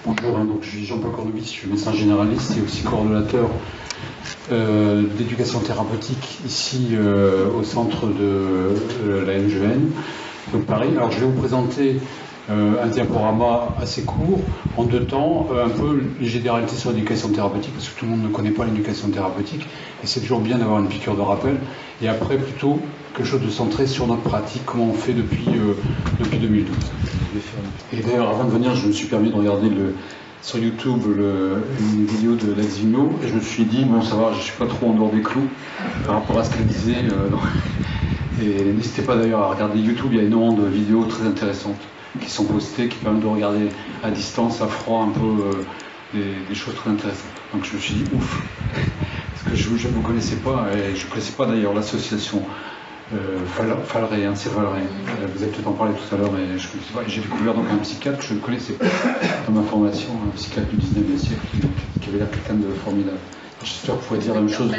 Bonjour, donc je suis Jean-Paul Cornouvis, je suis médecin généraliste et aussi coordonnateur d'éducation thérapeutique ici au centre de la NGN de Paris. Alors je vais vous présenter un diaporama assez court, en 2 temps, un peu les généralités sur l'éducation thérapeutique, parce que tout le monde ne connaît pas l'éducation thérapeutique, et c'est toujours bien d'avoir une piqûre de rappel, et après plutôt quelque chose de centré sur notre pratique, comment on fait depuis 2012. Et d'ailleurs, avant de venir, je me suis permis de regarder sur YouTube une vidéo de Lex Vigneault, et je me suis dit, bon ça va, je ne suis pas trop en dehors des clous par rapport à ce qu'elle disait. Et n'hésitez pas d'ailleurs à regarder YouTube, il y a énormément de vidéos très intéressantes qui sont postées, qui permettent de regarder à distance, à froid, un peu des choses très intéressantes. Donc je me suis dit, ouf, parce que je ne vous connaissais pas, et je ne connaissais pas d'ailleurs l'association Falleret, hein, c'est Falleret. Vous avez peut-être en parlé tout à l'heure, mais j'ai découvert donc un psychiatre que je ne connaissais pas dans ma formation, un psychiatre du 19e siècle qui avait l'air quelqu'un de formidable. J'espère que vous pouvez dire la même chose.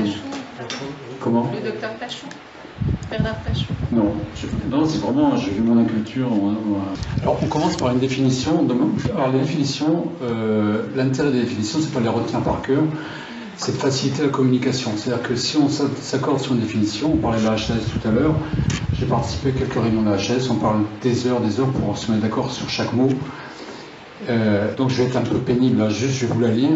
Comment ? Le docteur Pachon. Bernard Pachon. Non, c'est vraiment, j'ai vu mon inculture. Alors, on commence par une définition. Alors, les définitions, l'intérêt des définitions, c'est pas les retenir par cœur, c'est de faciliter la communication. C'est-à-dire que si on s'accorde sur une définition, on parlait de la HAS tout à l'heure, j'ai participé à quelques réunions de la HAS, on parle des heures pour se mettre d'accord sur chaque mot. Donc, je vais être un peu pénible, là, juste je vais vous la lire.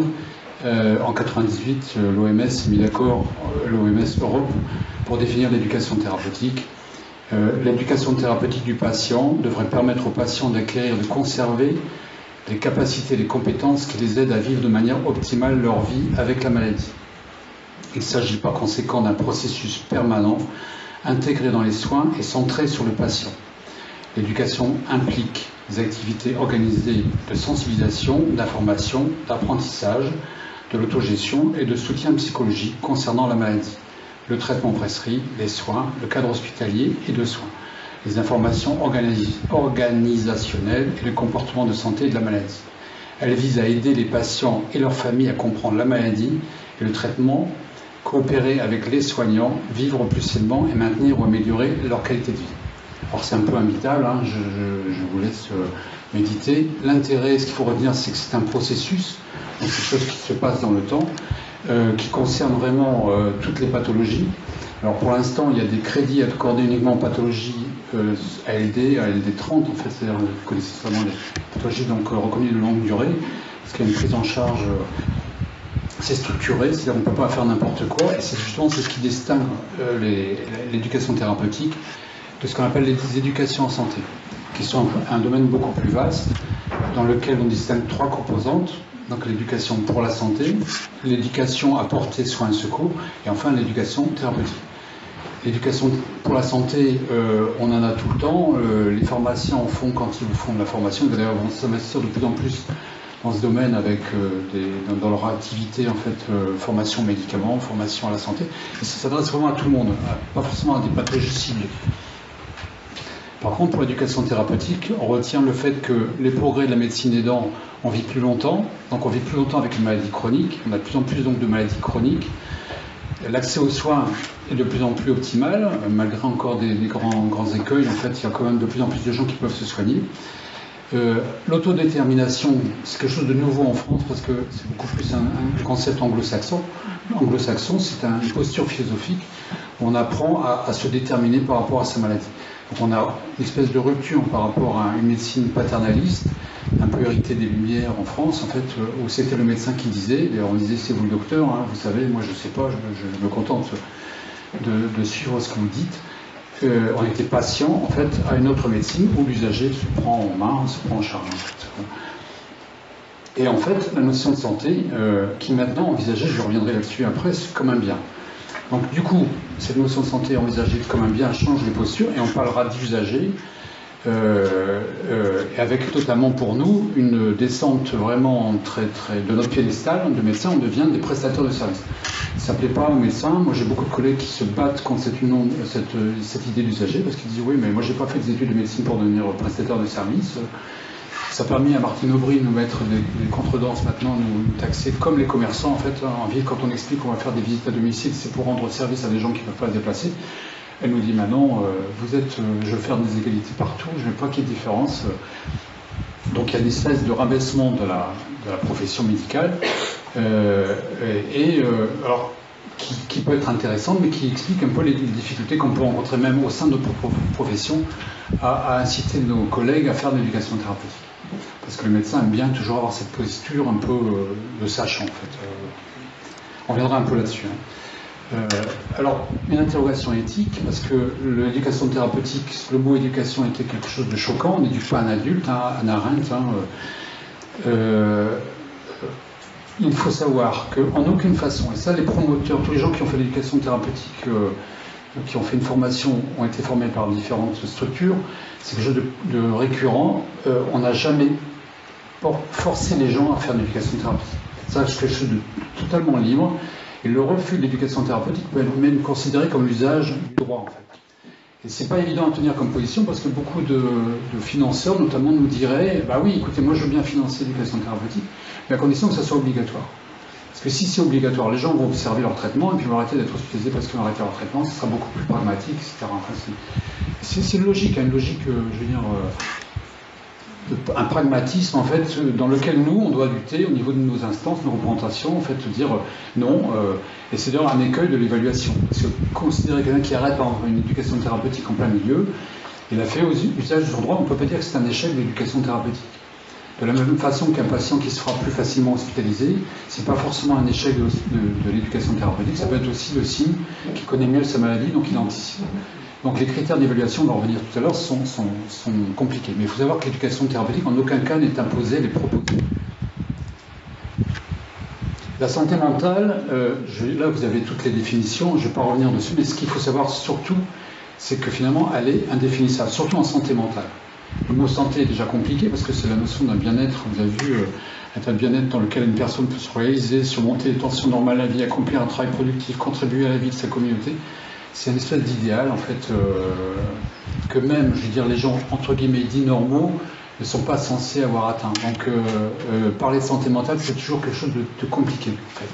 En 98, l'OMS s'est mis d'accord, l'OMS Europe, pour définir l'éducation thérapeutique. L'éducation thérapeutique du patient devrait permettre aux patients d'acquérir, de conserver les capacités, les compétences qui les aident à vivre de manière optimale leur vie avec la maladie. Il s'agit par conséquent d'un processus permanent, intégré dans les soins et centré sur le patient. L'éducation implique des activités organisées de sensibilisation, d'information, d'apprentissage, de l'autogestion et de soutien psychologique concernant la maladie, le traitement prescrit, les soins, le cadre hospitalier et de soins, les informations organisationnelles et le comportement de santé de la maladie. Elle vise à aider les patients et leurs familles à comprendre la maladie et le traitement, coopérer avec les soignants, vivre plus sainement et maintenir ou améliorer leur qualité de vie. Alors c'est un peu imbitable, hein, je vous laisse méditer. L'intérêt, ce qu'il faut retenir, c'est que c'est un processus, donc c'est quelque chose qui se passe dans le temps, qui concerne vraiment toutes les pathologies. Alors pour l'instant, il y a des crédits accordés uniquement aux pathologies ALD 30, en fait, c'est-à-dire vous connaissez certainement les pathologies donc, reconnues de longue durée, parce qu'il y a une prise en charge, c'est structuré, c'est-à-dire qu'on ne peut pas faire n'importe quoi, et c'est justement ce qui distingue l'éducation thérapeutique de ce qu'on appelle les éducations en santé, qui sont un domaine beaucoup plus vaste, dans lequel on distingue 3 composantes. Donc l'éducation pour la santé, l'éducation à porter soins et secours, et enfin l'éducation thérapeutique. L'éducation pour la santé, on en a tout le temps. Les pharmaciens en font quand ils font de la formation. D'ailleurs, vont s'investir de plus en plus dans ce domaine avec dans leur activité en fait, formation médicaments, formation à la santé. Et ça s'adresse vraiment à tout le monde, pas forcément à des pathologies ciblées. Par contre, pour l'éducation thérapeutique, on retient le fait que les progrès de la médecine aidant, on vit plus longtemps, donc on vit plus longtemps avec une maladie chronique, on a de plus en plus donc de maladies chroniques. L'accès aux soins est de plus en plus optimal, malgré encore des grands écueils, en fait, il y a quand même de plus en plus de gens qui peuvent se soigner. L'autodétermination, c'est quelque chose de nouveau en France, parce que c'est beaucoup plus un concept anglo-saxon. Anglo-saxon, c'est une posture philosophique où on apprend à se déterminer par rapport à sa maladie. Donc on a une espèce de rupture par rapport à une médecine paternaliste, un peu héritée des Lumières en France, en fait, où c'était le médecin qui disait, d'ailleurs on disait c'est vous le docteur, hein, vous savez, moi je ne sais pas, je me contente de suivre ce que vous dites. On était patient en fait à une autre médecine où l'usager se prend en main, se prend en charge. En fait. Et en fait, la notion de santé, qui est maintenant envisagée, je reviendrai là-dessus après, c'est comme un bien. Donc du coup, cette notion de santé envisagée comme un bien change les postures et on parlera d'usager avec notamment pour nous une descente vraiment de notre piédestal de médecins, on devient des prestataires de services. Ça ne plaît pas aux médecins. Moi j'ai beaucoup de collègues qui se battent contre cette idée d'usager parce qu'ils disent oui mais moi j'ai pas fait des études de médecine pour devenir prestataire de services. Ça a permis à Martine Aubry de nous mettre des contredanses maintenant, nous taxer comme les commerçants en fait en ville. Quand on explique qu'on va faire des visites à domicile, c'est pour rendre service à des gens qui ne peuvent pas se déplacer. Elle nous dit maintenant, je veux faire des égalités partout, je ne veux pas qu'il y ait de différence. Donc il y a une espèce de rabaissement de la profession médicale, alors, qui peut être intéressante, mais qui explique un peu les difficultés qu'on peut rencontrer même au sein de notre profession à inciter nos collègues à faire de l'éducation thérapeutique. Parce que le médecin aime bien toujours avoir cette posture un peu de sachant, en fait. On reviendra un peu là-dessus. Alors, une interrogation éthique, parce que l'éducation thérapeutique, le mot éducation était quelque chose de choquant, on n'éduque pas un adulte, Hannah Arendt. Il faut savoir qu'en aucune façon, et ça les promoteurs, tous les gens qui ont fait l'éducation thérapeutique, qui ont fait une formation, ont été formés par différentes structures, c'est quelque chose de récurrent, on n'a jamais forcé les gens à faire de l'éducation thérapeutique. Ça, c'est quelque chose de totalement libre. Et le refus de l'éducation thérapeutique peut être même considéré comme l'usage du droit, en fait. Et c'est pas évident à tenir comme position parce que beaucoup de financeurs, notamment, nous diraient bah oui, écoutez, moi je veux bien financer l'éducation thérapeutique, mais à condition que ça soit obligatoire. Parce que si c'est obligatoire, les gens vont observer leur traitement et puis vont arrêter d'être hospitalisés parce qu'ils vont arrêter leur traitement, ça sera beaucoup plus pragmatique, etc. Enfin, c'est une logique, une logique, je veux dire, un pragmatisme en fait dans lequel nous on doit lutter au niveau de nos instances, nos représentations, en fait dire non, et c'est d'ailleurs un écueil de l'évaluation. Parce que considérer quelqu'un qui arrête par une éducation thérapeutique en plein milieu, il a fait usage de son droit, on ne peut pas dire que c'est un échec de l'éducation thérapeutique. De la même façon qu'un patient qui se fera plus facilement hospitalisé, c'est pas forcément un échec de l'éducation thérapeutique, ça peut être aussi le signe qu'il connaît mieux sa maladie, donc il anticipe. Donc les critères d'évaluation, on va en revenir tout à l'heure, sont compliqués. Mais il faut savoir que l'éducation thérapeutique, en aucun cas, n'est imposée, elle est proposée. La santé mentale, là vous avez toutes les définitions, je ne vais pas revenir dessus, mais ce qu'il faut savoir surtout, c'est que finalement, elle est indéfinissable, surtout en santé mentale. Le mot santé est déjà compliqué parce que c'est la notion d'un bien-être. Vous avez vu, un état de bien-être dans lequel une personne peut se réaliser, surmonter les tensions normales de la vie, accomplir un travail productif, contribuer à la vie de sa communauté. C'est une espèce d'idéal, en fait, que même, je veux dire, les gens, entre guillemets, dits normaux, ne sont pas censés avoir atteint. Donc, parler de santé mentale, c'est toujours quelque chose de compliqué, en fait.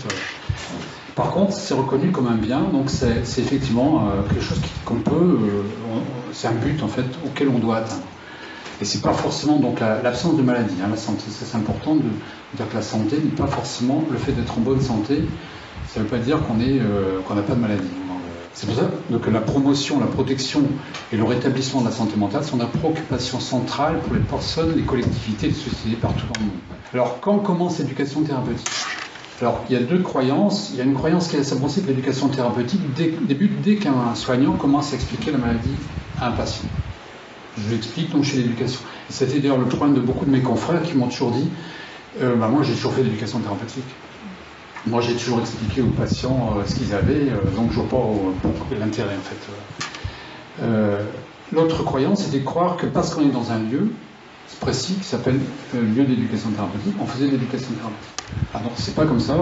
Par contre, c'est reconnu comme un bien, donc c'est effectivement quelque chose qu'on peut... c'est un but, en fait, auquel on doit atteindre. Et c'est pas forcément donc l'absence de maladie, la santé. C'est important de dire que la santé n'est pas forcément le fait d'être en bonne santé. Ça ne veut pas dire qu'on n'a pas de maladie. C'est pour ça que la promotion, la protection et le rétablissement de la santé mentale sont des préoccupations centrales pour les personnes, les collectivités et les sociétés partout dans le monde. Alors, quand commence l'éducation thérapeutique ? Alors, il y a deux croyances. Il y a une croyance qui laisse à penser que l'éducation thérapeutique débute dès qu'un soignant commence à expliquer la maladie à un patient. Je l'explique donc chez l'éducation. Et c'était d'ailleurs le problème de beaucoup de mes confrères qui m'ont toujours dit moi j'ai toujours fait de l'éducation thérapeutique. Moi j'ai toujours expliqué aux patients ce qu'ils avaient, donc je vois pas l'intérêt en fait. L'autre croyance c'était de croire que parce qu'on est dans un lieu précis qui s'appelle lieu d'éducation thérapeutique, on faisait de l'éducation thérapeutique. Ah non, c'est pas comme ça.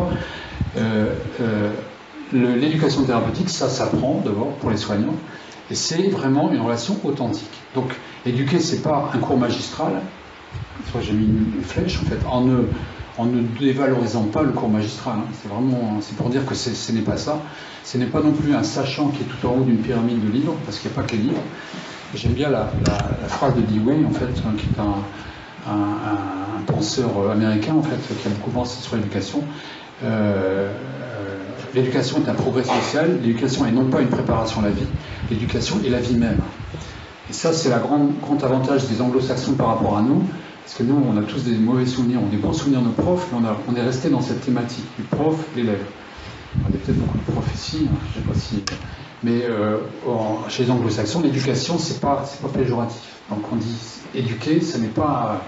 L'éducation thérapeutique, ça s'apprend d'abord pour les soignants. Et c'est vraiment une relation authentique. Donc, éduquer, c'est pas un cours magistral. J'ai mis une flèche, en fait, en ne dévalorisant pas le cours magistral. C'est pour dire que ce n'est pas ça. Ce n'est pas non plus un sachant qui est tout en haut d'une pyramide de livres, parce qu'il n'y a pas que les livres. J'aime bien la phrase de Dewey, en fait, qui est un penseur américain, en fait, qui a beaucoup pensé sur l'éducation. L'éducation est un progrès social, l'éducation est non pas une préparation à la vie, l'éducation est la vie même. Et ça, c'est le grand avantage des anglo-saxons par rapport à nous, parce que nous, on a tous des mauvais souvenirs, on a des bons souvenirs de nos profs, mais on est resté dans cette thématique du prof, l'élève. Il y a peut-être beaucoup de profs ici, je ne sais pas si... Mais chez les anglo-saxons, l'éducation, c'est pas péjoratif. Donc on dit éduquer, ce n'est pas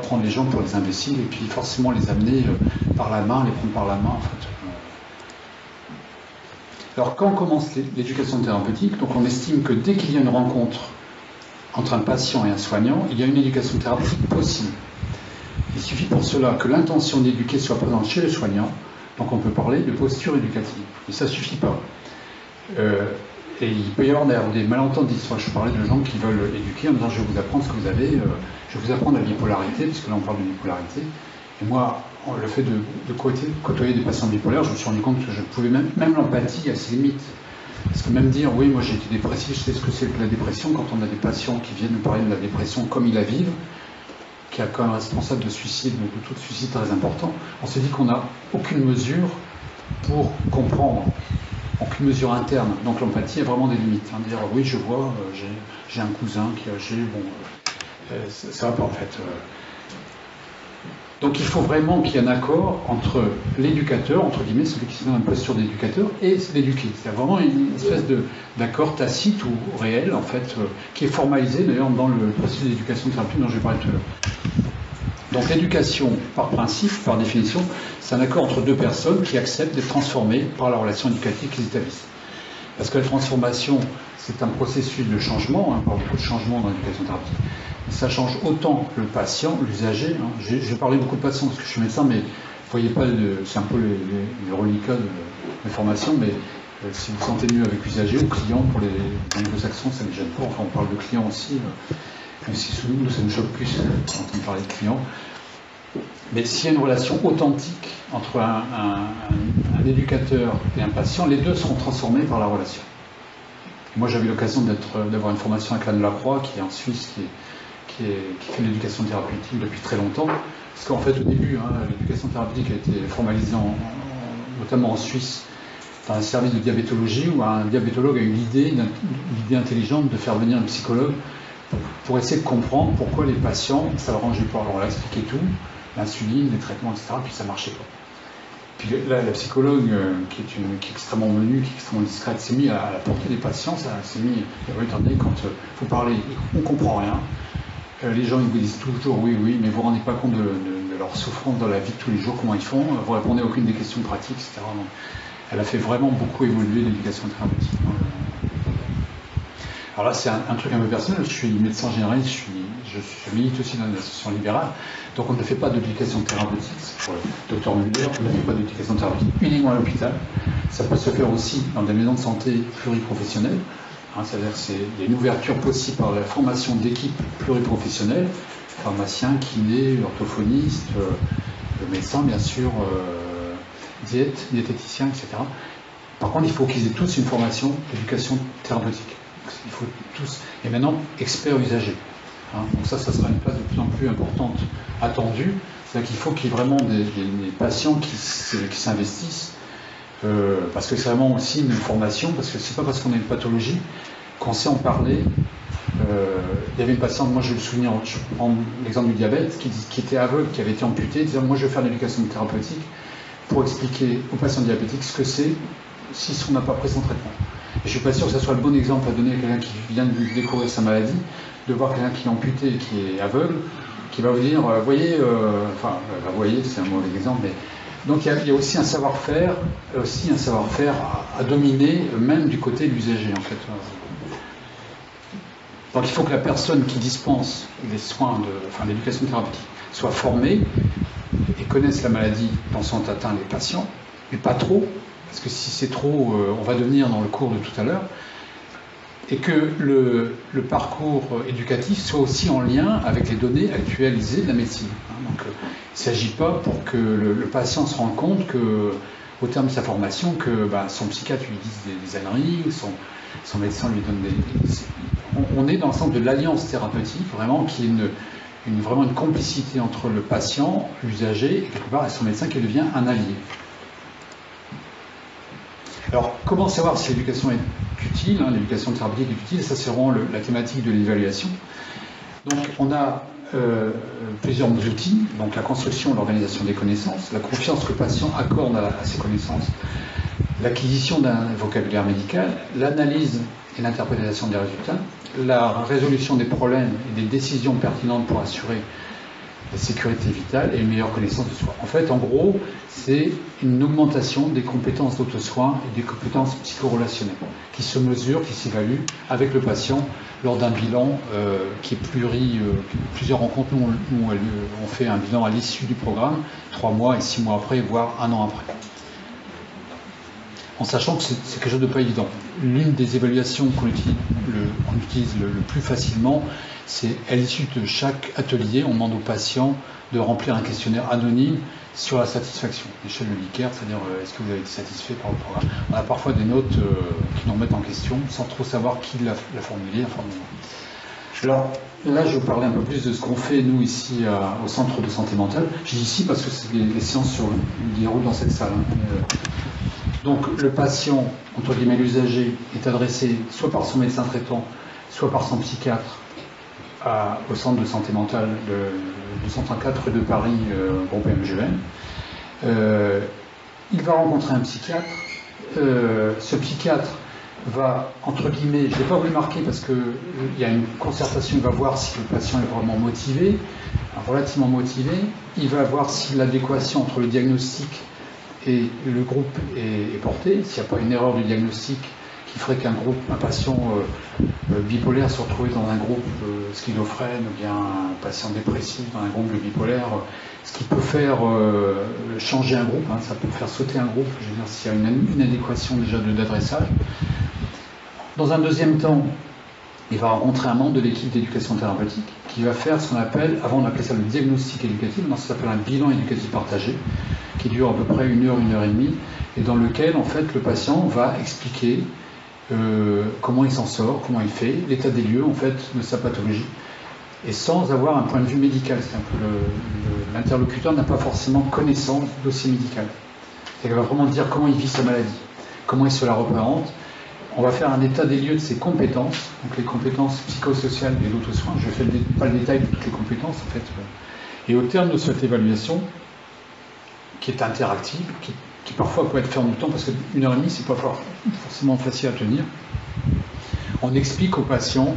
prendre les gens pour des imbéciles et puis forcément les amener par la main, les prendre par la main, en fait. Alors, quand on commence l'éducation thérapeutique, donc on estime que dès qu'il y a une rencontre entre un patient et un soignant, il y a une éducation thérapeutique possible. Il suffit pour cela que l'intention d'éduquer soit présente chez le soignant, donc on peut parler de posture éducative. Mais ça ne suffit pas. Et il peut y avoir des malentendus. Je parlais de gens qui veulent éduquer en disant je vais vous apprendre ce que vous avez, je vais vous apprendre la bipolarité, puisque là on parle de bipolarité. Et moi, le fait de côtoyer des patients bipolaires, je me suis rendu compte que je pouvais même l'empathie à ses limites. Parce que même dire, oui, moi j'ai été dépressif, je sais ce que c'est que la dépression, quand on a des patients qui viennent nous parler de la dépression comme ils la vivent, qui est quand même responsable de suicide, donc de tout suicide très important, on s'est dit qu'on n'a aucune mesure pour comprendre, aucune mesure interne. Donc l'empathie a vraiment des limites. Hein, dire oui, je vois, j'ai un cousin qui est âgé, bon, ça va pas en fait. Donc il faut vraiment qu'il y ait un accord entre l'éducateur, entre guillemets, celui qui se met dans une posture d'éducateur, et l'éduqué. C'est vraiment une espèce d'accord tacite ou réel, en fait, qui est formalisé d'ailleurs dans le processus d'éducation thérapeutique dont je vais parler tout à l'heure. Donc l'éducation, par principe, par définition, c'est un accord entre deux personnes qui acceptent d'être transformées par la relation éducative qu'ils établissent. Parce que la transformation, c'est un processus de changement, hein, pas beaucoup de changements dans l'éducation thérapeutique. Ça change autant le patient, l'usager. Hein. J'ai parlé beaucoup de patients parce que je suis médecin, mais vous ne voyez pas, c'est un peu les reliquats de mes formations, mais si vous vous sentez mieux avec l'usager ou client, pour les anglo-saxons, ça ne me gêne pas. Enfin, on parle de client aussi, même si sous nous, ça nous choque plus quand on parle de client. Mais s'il y a une relation authentique entre un éducateur et un patient, les deux seront transformés par la relation. Moi, j'avais l'occasion d'avoir une formation avec Anne Lacroix, qui est en Suisse, qui fait l'éducation thérapeutique depuis très longtemps. Parce qu'en fait, au début, hein, l'éducation thérapeutique a été formalisée notamment en Suisse, dans un service de diabétologie, où un diabétologue a eu l'idée intelligente de faire venir un psychologue pour essayer de comprendre pourquoi les patients, ça ne leur arrangeait pas. Alors, on leur a expliqué tout, l'insuline, les traitements, etc., puis ça ne marchait pas. Puis là, la psychologue, qui est extrêmement menue, qui est extrêmement discrète, s'est mise à la portée des patients, ça s'est mis, attendez, quand vous parlez, on ne comprend rien. Les gens, ils vous disent toujours oui, oui, mais vous ne vous rendez pas compte de leur souffrance dans la vie de tous les jours, comment ils font, vous répondez à aucune des questions pratiques, etc. Donc, elle a fait vraiment beaucoup évoluer l'éducation thérapeutique. Alors là, c'est un truc un peu personnel, je suis médecin généraliste, je milite aussi dans l'association libérale, donc on ne fait pas d'éducation thérapeutique, c'est pour le docteur Muller, on ne fait pas d'éducation thérapeutique uniquement à l'hôpital, ça peut se faire aussi dans des maisons de santé pluriprofessionnelles, hein, c'est-à-dire qu'il y a une ouverture possible par la formation d'équipes pluriprofessionnelles, pharmaciens, kinés, orthophonistes, médecins bien sûr, diététiciens, etc. Par contre, il faut qu'ils aient tous une formation d'éducation thérapeutique. Il faut tous, et maintenant, experts usagers. Hein, donc ça sera une place de plus en plus importante, attendue. C'est-à-dire qu'il faut qu'il y ait vraiment des patients qui s'investissent, parce que c'est vraiment aussi une formation, parce que c'est pas parce qu'on a une pathologie qu'on sait en parler. Il y avait une patiente, moi je me souviens, je prends l'exemple du diabète, qui était aveugle, qui avait été amputée, disant moi je vais faire l'éducation thérapeutique pour expliquer aux patients diabétiques ce que c'est si on n'a pas pris son traitement. Et je ne suis pas sûr que ce soit le bon exemple à donner à quelqu'un qui vient de découvrir sa maladie, de voir quelqu'un qui est amputé et qui est aveugle, qui va vous dire, voyez, voyez, c'est un mauvais exemple, mais donc il y a aussi un savoir-faire, à dominer, même du côté de l'usager, en fait. Donc il faut que la personne qui dispense les soins l'éducation thérapeutique soit formée et connaisse la maladie dont sont atteints les patients, mais pas trop, parce que si c'est trop, on va devenir dans le cours de tout à l'heure, et que le parcours éducatif soit aussi en lien avec les données actualisées de la médecine. Donc il ne s'agit pas pour que le patient se rende compte qu'au terme de sa formation, que son psychiatre lui dise des âneries, ou son médecin lui donne on est dans le sens de l'alliance thérapeutique, vraiment, qui est vraiment une complicité entre le patient, l'usager, et quelque part, et son médecin qui devient un allié. Alors, comment savoir si l'éducation est utile, hein, l'éducation thérapeutique est utile? Ça, c'est vraiment la thématique de l'évaluation. Donc, on a plusieurs outils, donc la construction et l'organisation des connaissances, la confiance que le patient accorde à ses connaissances, l'acquisition d'un vocabulaire médical, l'analyse et l'interprétation des résultats, la résolution des problèmes et des décisions pertinentes pour assurer la sécurité vitale et une meilleure connaissance de soi. En fait, en gros, c'est une augmentation des compétences d'auto-soin et des compétences psychorelationnelles qui se mesurent, qui s'évaluent avec le patient lors d'un bilan qui est plusieurs rencontres. Nous, on fait un bilan à l'issue du programme, 3 mois et 6 mois après, voire 1 an après. En sachant que c'est quelque chose de pas évident. L'une des évaluations qu'on utilise le plus facilement, c'est à l'issue de chaque atelier, on demande aux patients de remplir un questionnaire anonyme sur la satisfaction, l'échelle de Likert, c'est-à-dire est-ce que vous avez été satisfait par le programme. On a parfois des notes qui nous remettent en question sans trop savoir qui l'a formulé. Alors, là, je vais vous parler un peu plus de ce qu'on fait, nous, ici, au Centre de santé mentale. Je dis ici parce que c'est les séances qui déroulent dans cette salle. Donc, le patient, entre guillemets, l'usager, est adressé soit par son médecin traitant, soit par son psychiatre au Centre de santé mentale du 134 rue de Paris, groupe MGN. Il va rencontrer un psychiatre. Ce psychiatre va, entre guillemets, je ne l'ai pas voulu marquer parce qu'il y a une concertation, il va voir si le patient est vraiment motivé, relativement motivé, il va voir si l'adéquation entre le diagnostic et le groupe est portée, s'il n'y a pas une erreur du diagnostic qui ferait qu'un patient bipolaire se retrouvait dans un groupe schizophrène ou bien un patient dépressif dans un groupe bipolaire, ce qui peut faire changer un groupe, ça peut faire sauter un groupe, je veux dire, s'il y a une inadéquation déjà d'adressage. Dans un deuxième temps, il va rencontrer un membre de l'équipe d'éducation thérapeutique qui va faire ce qu'on appelle, avant on appelait ça le diagnostic éducatif, maintenant ça s'appelle un bilan éducatif partagé, qui dure à peu près 1 heure, 1 heure et demie, et dans lequel en fait le patient va expliquer comment il s'en sort, comment il fait, l'état des lieux en fait de sa pathologie, et sans avoir un point de vue médical. C'est-à-dire que l'interlocuteur n'a pas forcément connaissance du dossier médical. C'est-à-dire qu'il va vraiment dire comment il vit sa maladie, comment il se la représente. On va faire un état des lieux de ses compétences, donc les compétences psychosociales et d'autres soins. Je ne fais pas le détail de toutes les compétences en fait. Et au terme de cette évaluation, qui est interactive, qui parfois peut être fait en du temps, parce que 1 heure et demie, c'est pas forcément facile à tenir, on explique au patient,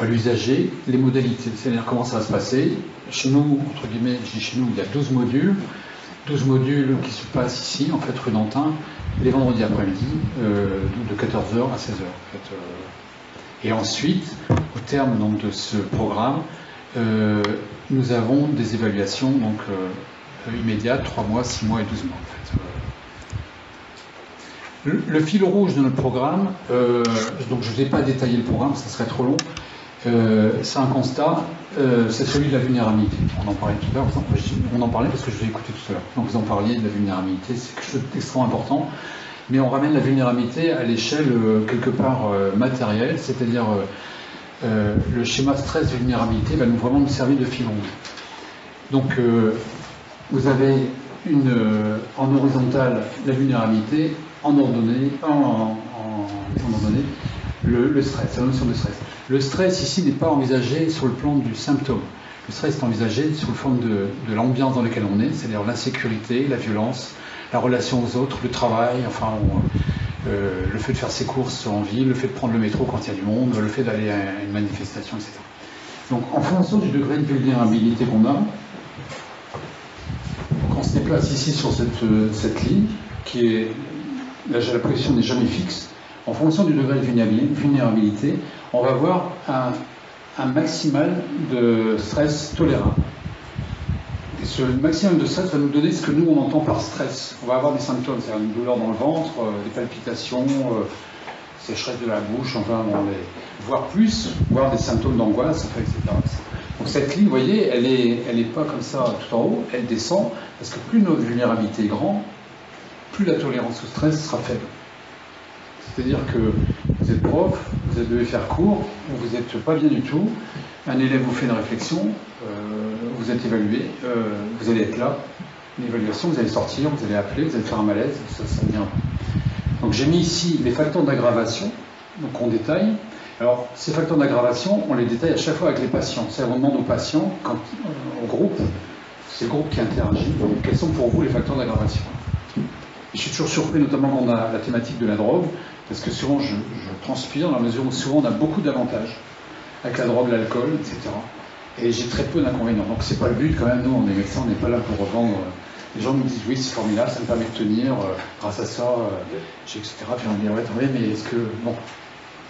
à l'usager, les modalités, c'est-à-dire comment ça va se passer. Chez nous, entre guillemets, je dis chez nous, il y a 12 modules qui se passent ici, en fait, rue d'Antin, les vendredis après-midi, de 14h à 16h. En fait, Et ensuite, au terme donc, de ce programme, nous avons des évaluations donc, immédiates, 3 mois, 6 mois et 12 mois. En fait. Le fil rouge de notre programme, donc je ne vais pas détailler le programme, ça serait trop long, c'est un constat, c'est celui de la vulnérabilité. On en parlait tout à l'heure, on en parlait parce que je l'ai écouté tout à l'heure. Donc vous en parliez de la vulnérabilité, c'est quelque chose d'extrêmement important, mais on ramène la vulnérabilité à l'échelle quelque part matérielle, c'est-à-dire le schéma stress-vulnérabilité va vraiment nous servir de fil rouge. Donc vous avez en horizontal la vulnérabilité, en ordonnée, le stress, la notion de stress. Le stress ici n'est pas envisagé sur le plan du symptôme. Le stress est envisagé sous la forme de l'ambiance dans laquelle on est, c'est-à-dire l'insécurité, la violence, la relation aux autres, le travail, enfin le fait de faire ses courses en ville, le fait de prendre le métro quand il y a du monde, le fait d'aller à une manifestation, etc. Donc en fonction du degré de vulnérabilité qu'on a, donc on se déplace ici sur cette ligne qui est, là la position n'est jamais fixe. En fonction du degré de vulnérabilité, on va avoir un maximal de stress tolérable. Et ce maximum de stress va nous donner ce que nous on entend par stress. On va avoir des symptômes, c'est-à-dire une douleur dans le ventre, des palpitations, sécheresse de la bouche, enfin, voire des symptômes d'angoisse, enfin, etc. Donc cette ligne, vous voyez, elle est pas comme ça tout en haut, elle descend, parce que plus notre vulnérabilité est grande, plus la tolérance au stress sera faible. C'est-à-dire que vous êtes prof, vous devez faire cours, vous n'êtes pas bien du tout, un élève vous fait une réflexion, vous êtes évalué, vous allez être là, une évaluation, vous allez sortir, vous allez appeler, vous allez faire un malaise, ça vient. Donc j'ai mis ici les facteurs d'aggravation, donc on détaille. Alors ces facteurs d'aggravation, on les détaille à chaque fois avec les patients. C'est-à-dire on demande aux patients, au groupe, c'est le groupe qui interagit, donc, quels sont pour vous les facteurs d'aggravation? Je suis toujours surpris, notamment quand on a la thématique de la drogue, parce que souvent je transpire dans la mesure où souvent on a beaucoup d'avantages avec la drogue, l'alcool, etc. Et j'ai très peu d'inconvénients. Donc c'est pas le but quand même, nous on est médecins, on n'est pas là pour revendre. Les gens nous disent oui c'est formidable, ça me permet de tenir, grâce à ça, etc. Puis on me dit ouais attendez, mais est-ce que... Bon,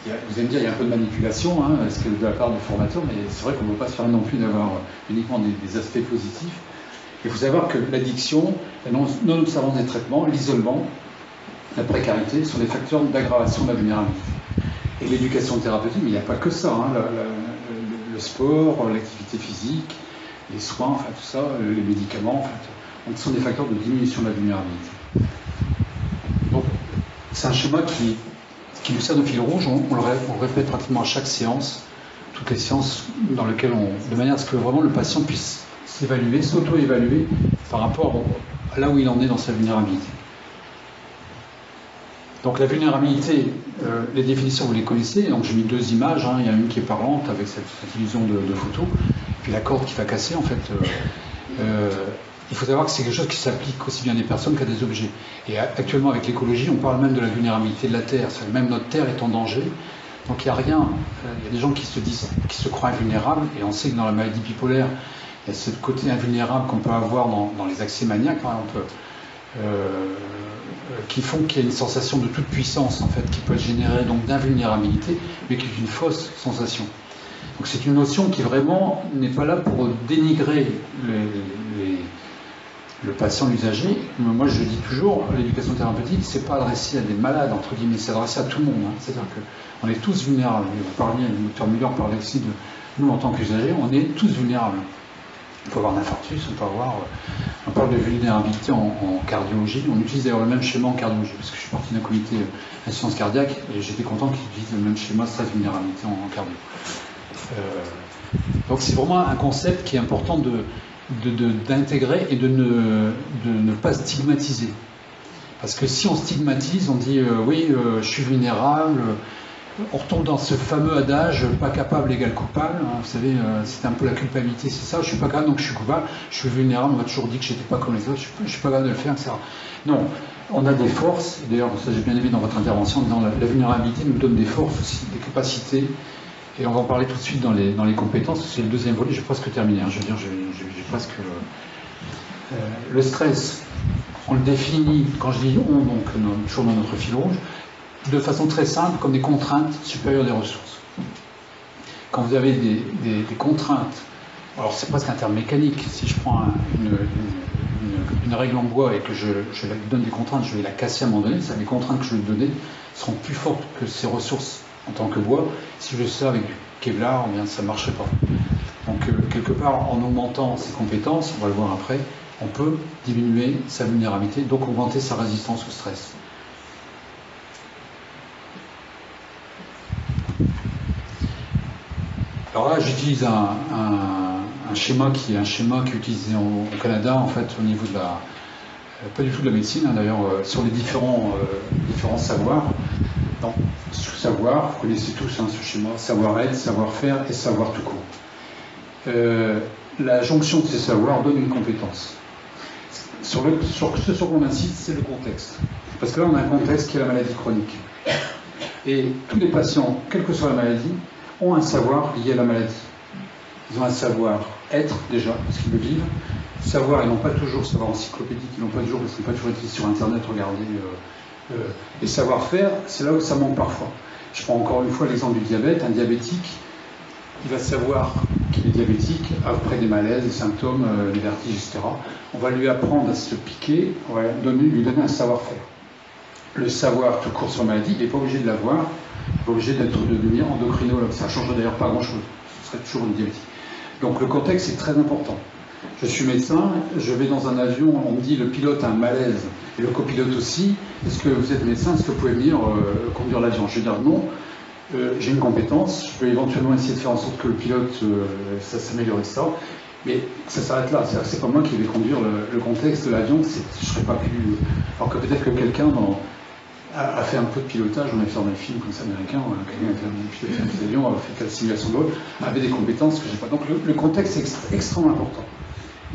vous allez me dire il y a un peu de manipulation, est-ce que de la part du formateur, mais c'est vrai qu'on ne peut pas se faire non plus d'avoir uniquement des aspects positifs. Il faut savoir que l'addiction, la non-observance des traitements, l'isolement, la précarité sont des facteurs d'aggravation de la vulnérabilité. Et l'éducation thérapeutique, mais il n'y a pas que ça. Le sport, l'activité physique, les soins, enfin tout ça, les médicaments, en fait, sont des facteurs de diminution de la vulnérabilité. Donc, c'est un schéma qui nous sert de fil rouge. On le répète pratiquement à chaque séance toutes les séances dans lesquelles de manière à ce que vraiment le patient puisse s'évaluer, s'auto-évaluer par rapport à là où il en est dans sa vulnérabilité. Donc la vulnérabilité, les définitions vous les connaissez, donc j'ai mis 2 images, hein. Il y a une qui est parlante avec cette illusion de photo, puis la corde qui va casser en fait. Il faut savoir que c'est quelque chose qui s'applique aussi bien à des personnes qu'à des objets. Et actuellement avec l'écologie, on parle même de la vulnérabilité de la Terre, même notre Terre est en danger. Donc il n'y a rien, il y a des gens qui se croient invulnérables, et on sait que dans la maladie bipolaire, il y a ce côté invulnérable qu'on peut avoir dans les accès maniaques, par exemple, qui font qu'il y a une sensation de toute puissance, en fait, qui peut être générée donc d'invulnérabilité, mais qui est une fausse sensation. Donc c'est une notion qui vraiment n'est pas là pour dénigrer le patient, l'usager. Moi je dis toujours, l'éducation thérapeutique, c'est pas adressé à des malades, entre guillemets, c'est adressé à tout le monde. Hein. C'est-à-dire qu'on est tous vulnérables. Vous parliez, le docteur Müller parlait aussi de nous en tant qu'usagers, on est tous vulnérables. On peut avoir un infarctus, on parle de vulnérabilité en cardiologie. On utilise d'ailleurs le même schéma en cardiologie, parce que je suis parti d'un comité assistance cardiaque, et j'étais content qu'ils utilisent le même schéma stress vulnérabilité en cardio. Donc c'est vraiment un concept qui est important d'intégrer et de ne pas stigmatiser. Parce que si on stigmatise, on dit oui, je suis vulnérable, on retombe dans ce fameux adage pas capable égale coupable. Hein, vous savez, c'est un peu la culpabilité, c'est ça, je suis pas capable donc je suis coupable, je suis vulnérable, on m'a toujours dit que j'étais pas comme les autres, je suis pas capable de le faire, etc. Non, on a des forces, et d'ailleurs, ça j'ai bien aimé dans votre intervention, en disant la vulnérabilité nous donne des forces aussi, des capacités. Et on va en parler tout de suite dans les compétences. C'est le deuxième volet, j'ai presque terminé. Hein. Je veux dire, j'ai presque... le stress, on le définit, quand je dis on, donc toujours dans notre fil rouge, de façon très simple, comme des contraintes supérieures des ressources. Quand vous avez des contraintes, alors c'est presque un terme mécanique, si je prends une règle en bois et que je lui donne des contraintes, je vais la casser à un moment donné, les contraintes que je vais lui donner seront plus fortes que ses ressources en tant que bois. Si je fais ça avec du Kevlar, eh bien, ça ne marcherait pas. Donc, quelque part, en augmentant ses compétences, on va le voir après, on peut diminuer sa vulnérabilité, donc augmenter sa résistance au stress. Alors là, j'utilise un schéma qui est est utilisé au Canada, en fait, au niveau de la... pas du tout de la médecine, hein, d'ailleurs, sur les différents savoirs. Donc, savoir, vous connaissez tous hein, ce schéma, savoir-être, savoir-faire et savoir tout court. La jonction de ces savoirs donne une compétence. Ce sur quoi on insiste, c'est le contexte. Parce que là, on a un contexte qui est la maladie chronique. Et tous les patients, quelle que soit la maladie, ont un savoir lié à la maladie. Ils ont un savoir-être, déjà, parce qu'ils le vivent. Savoir, ils n'ont pas toujours savoir encyclopédique, ils n'ont pas toujours, parce qu'ils n'ont pas toujours été sur Internet, regarder... et savoir-faire, c'est là où ça manque parfois. Je prends encore une fois l'exemple du diabète. Un diabétique, il va savoir qu'il est diabétique après des malaises, des symptômes, des vertiges, etc. On va lui apprendre à se piquer, on va lui donner un savoir-faire. Le savoir tout court sur la maladie, il n'est pas obligé de l'avoir, il n'est pas obligé de devenir endocrinologue. Ça ne change d'ailleurs pas grand-chose, ce serait toujours une diabétique. Donc le contexte est très important. Je suis médecin, je vais dans un avion, on me dit le pilote a un malaise, et le copilote aussi. Est-ce que vous êtes médecin, est-ce que vous pouvez venir conduire l'avion? Je vais dire non, j'ai une compétence, je peux éventuellement essayer de faire en sorte que le pilote ça s'améliore, etc. Mais ça s'arrête là, c'est pas moi qui vais conduire le contexte de l'avion, je serais pas plus... Alors que peut-être que quelqu'un a fait un peu de pilotage, on a fait dans des films comme ça américains, quelqu'un a fait un pilote d'avion, a fait de la simulation de vol, avait des compétences que j'ai pas. Donc le contexte est extrêmement important.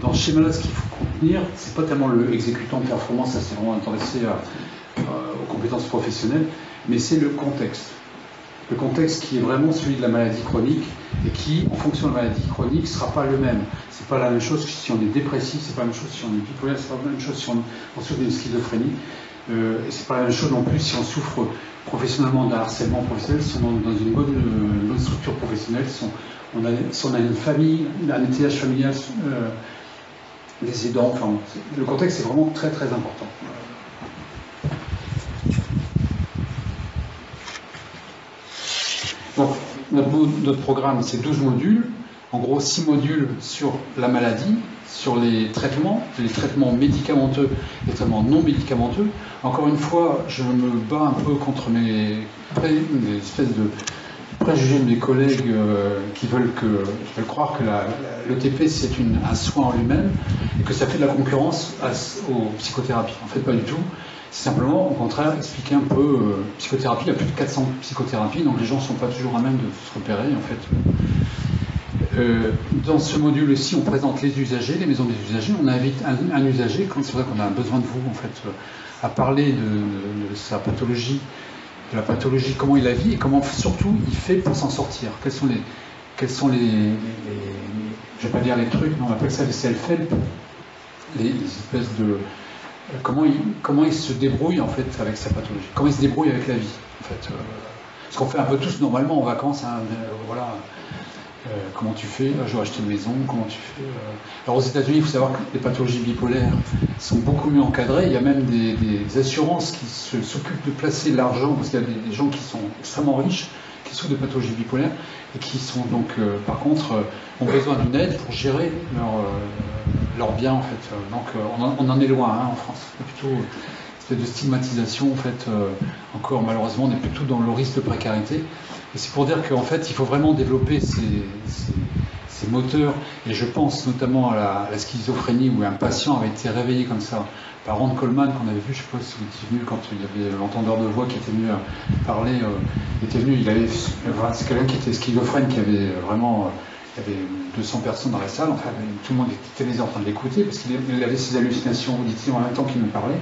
Dans ce schéma-là, ce qu'il faut contenir, c'est pas tellement le exécutant de performance, ça c'est vraiment intéressé aux compétences professionnelles, mais c'est le contexte. Le contexte qui est vraiment celui de la maladie chronique et qui, en fonction de la maladie chronique, ne sera pas le même. C'est pas la même chose si on est dépressif, c'est pas la même chose si on est bipolaire, c'est pas la même chose si on souffre d'une schizophrénie. Et c'est pas la même chose non plus si on souffre professionnellement d'un harcèlement professionnel, si on est dans une bonne structure professionnelle, si on a une famille, un étage familial, des aidants. Enfin, le contexte est vraiment très très important. Donc, notre programme, c'est 12 modules. En gros, 6 modules sur la maladie, sur les traitements médicamenteux, les traitements non médicamenteux. Encore une fois, je me bats un peu contre mes espèces de préjugés de mes collègues qui veulent croire que l'ETP c'est un soin en lui-même et que ça fait de la concurrence aux psychothérapies. En fait, pas du tout. C'est simplement, au contraire, expliquer un peu psychothérapie. Il y a plus de 400 psychothérapies, donc les gens ne sont pas toujours à même de se repérer, en fait. Dans ce module-ci, on présente les usagers, les maisons des usagers. On invite un usager, c'est pour ça qu'on a besoin de vous, en fait, à parler de sa pathologie, de la pathologie, comment il la vit et comment surtout il fait pour s'en sortir. Quels sont les je vais pas dire les trucs, mais on appelle ça les self-help, les espèces de comment il se débrouille en fait avec sa pathologie, comment il se débrouille avec la vie en fait. Ce qu'on fait un peu tous normalement en vacances, hein, voilà. Comment tu fais? Je vais acheter une maison, comment tu fais? Alors aux États-Unis, il faut savoir que les pathologies bipolaires sont beaucoup mieux encadrées. Il y a même des assurances qui s'occupent de placer l'argent, parce qu'il y a des gens qui sont extrêmement riches, qui souffrent de pathologies bipolaires, et qui sont donc, par contre, ont besoin d'une aide pour gérer leurs biens, en fait. Donc on en est loin hein, en France. C'est plutôt de stigmatisation, en fait, encore malheureusement, on est plutôt dans le risque de précarité. Et c'est pour dire qu'en fait, il faut vraiment développer ces moteurs. Et je pense notamment à la schizophrénie, où un patient avait été réveillé comme ça par Ron Coleman, qu'on avait vu, je ne sais pas si vous étiez venu, quand il y avait l'entendeur de voix qui était venu parler. Il était venu, c'est quelqu'un qui était schizophrène, qui avait vraiment... il y avait 200 personnes dans la salle, enfin, tout le monde était en train de l'écouter, parce qu'il avait ses hallucinations auditives en même temps qu'il nous parlait.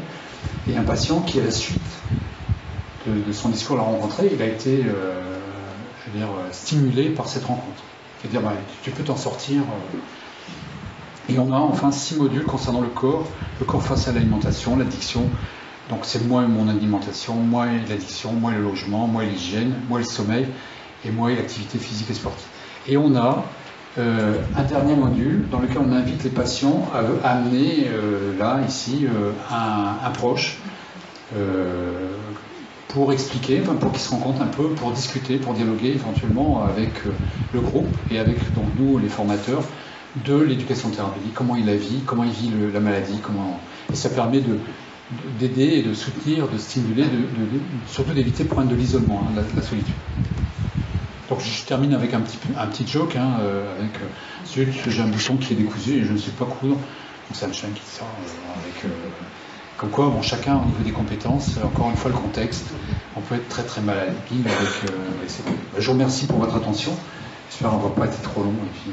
Et un patient qui, à la suite de son discours, l'a rencontré, il a été stimulé par cette rencontre. C'est-à-dire, tu peux t'en sortir. Et on a enfin 6 modules concernant le corps face à l'alimentation, l'addiction. Donc c'est moi et mon alimentation, moi et l'addiction, moi et le logement, moi et l'hygiène, moi et le sommeil, et moi et l'activité physique et sportive. Et on a un dernier module dans lequel on invite les patients à amener, ici, un proche pour expliquer, pour qu'ils se rencontrent un peu, pour discuter, pour dialoguer éventuellement avec le groupe et avec donc, nous, les formateurs, de l'éducation thérapeutique, comment il la vit, comment il vit la maladie, et ça permet d'aider et de soutenir, de stimuler, surtout d'éviter le problème de l'isolement, hein, la solitude. Donc je termine avec un petit joke, hein, avec celui que j'ai un bouchon qui est décousu et je ne sais pas coudre, donc c'est un chien qui sort avec... Comme quoi, bon, chacun au niveau des compétences, encore une fois le contexte, on peut être très très malade. Je vous remercie pour votre attention, j'espère qu'on ne va pas être trop long. Et puis,